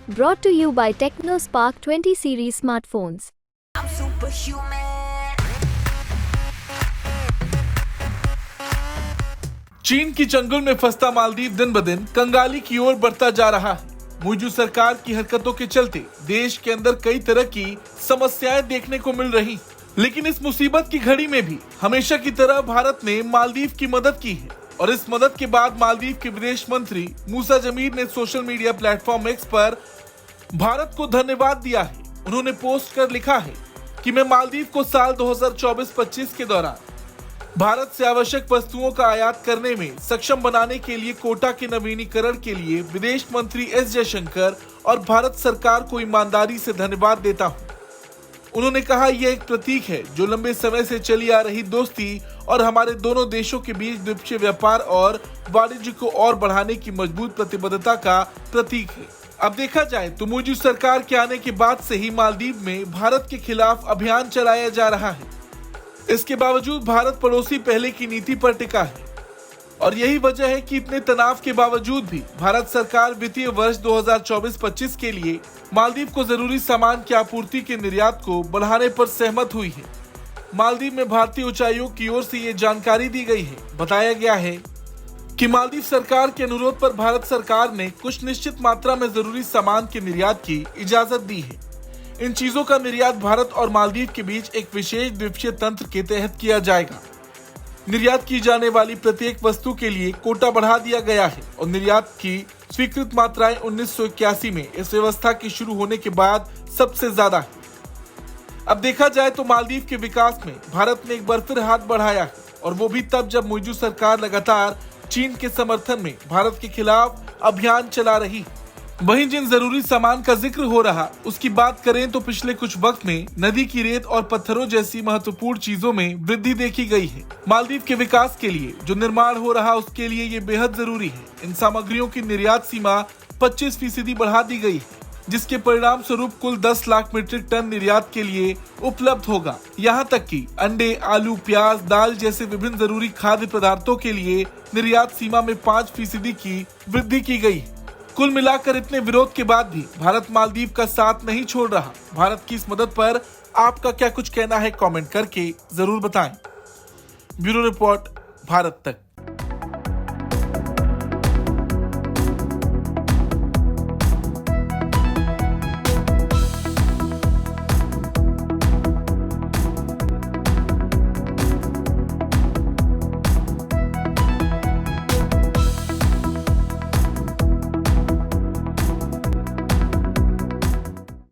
Brought to you by TechnoSpark 20 series smartphones. I'm superhuman. चीन की चंगुल में फंसता मालदीव दिन ब दिन कंगाली की ओर बढ़ता जा रहा है। मौजूद सरकार की हरकतों के चलते देश के अंदर कई तरह की समस्याएं देखने को मिल रही, लेकिन इस मुसीबत की घड़ी में भी हमेशा की तरह भारत ने मालदीव की मदद की है। और इस मदद के बाद मालदीव के विदेश मंत्री मूसा जमीर ने सोशल मीडिया प्लेटफॉर्म एक्स पर भारत को धन्यवाद दिया है। उन्होंने पोस्ट कर लिखा है कि मैं मालदीव को साल 2024-25 के दौरान भारत से आवश्यक वस्तुओं का आयात करने में सक्षम बनाने के लिए कोटा के नवीनीकरण के लिए विदेश मंत्री एस जयशंकर और भारत सरकार को ईमानदारी से धन्यवाद देता हूं। उन्होंने कहा, यह एक प्रतीक है जो लंबे समय से चली आ रही दोस्ती और हमारे दोनों देशों के बीच द्विपक्षीय व्यापार और वाणिज्य को और बढ़ाने की मजबूत प्रतिबद्धता का प्रतीक है। अब देखा जाए तो मौजूद सरकार के आने के बाद से ही मालदीव में भारत के खिलाफ अभियान चलाया जा रहा है। इसके बावजूद भारत पड़ोसी पहले की नीति पर टिका है और यही वजह है कि इतने तनाव के बावजूद भी भारत सरकार वित्तीय वर्ष 2024-25 के लिए मालदीव को जरूरी सामान की आपूर्ति के निर्यात को बढ़ाने पर सहमत हुई है। मालदीव में भारतीय उच्चायोग की ओर से ये जानकारी दी गई है। बताया गया है कि मालदीव सरकार के अनुरोध पर भारत सरकार ने कुछ निश्चित मात्रा में जरूरी सामान के निर्यात की इजाजत दी है। इन चीजों का निर्यात भारत और मालदीव के बीच एक विशेष द्विपक्षीय तंत्र के तहत किया जाएगा। निर्यात की जाने वाली प्रत्येक वस्तु के लिए कोटा बढ़ा दिया गया है और निर्यात की स्वीकृत मात्राएं 1981 में इस व्यवस्था के शुरू होने के बाद सबसे ज्यादा है। अब देखा जाए तो मालदीव के विकास में भारत ने एक बार फिर हाथ बढ़ाया है और वो भी तब जब मौजूद सरकार लगातार चीन के समर्थन में भारत के खिलाफ अभियान चला रही है। वहीं जिन जरूरी सामान का जिक्र हो रहा उसकी बात करें तो पिछले कुछ वक्त में नदी की रेत और पत्थरों जैसी महत्वपूर्ण चीजों में वृद्धि देखी गई है। मालदीव के विकास के लिए जो निर्माण हो रहा उसके लिए ये बेहद जरूरी है। इन सामग्रियों की निर्यात सीमा 25% बढ़ा दी गई है, जिसके परिणाम स्वरूप कुल 10 लाख मीट्रिक टन निर्यात के लिए उपलब्ध होगा। यहाँ तक कि अंडे, आलू, प्याज, दाल जैसे विभिन्न जरूरी खाद्य पदार्थों के लिए निर्यात सीमा में 5% की वृद्धि की गई है। कुल मिलाकर इतने विरोध के बाद भी भारत मालदीव का साथ नहीं छोड़ रहा। भारत की इस मदद पर आपका क्या कुछ कहना है, कमेंट करके जरूर बताएं। ब्यूरो रिपोर्ट, भारत तक।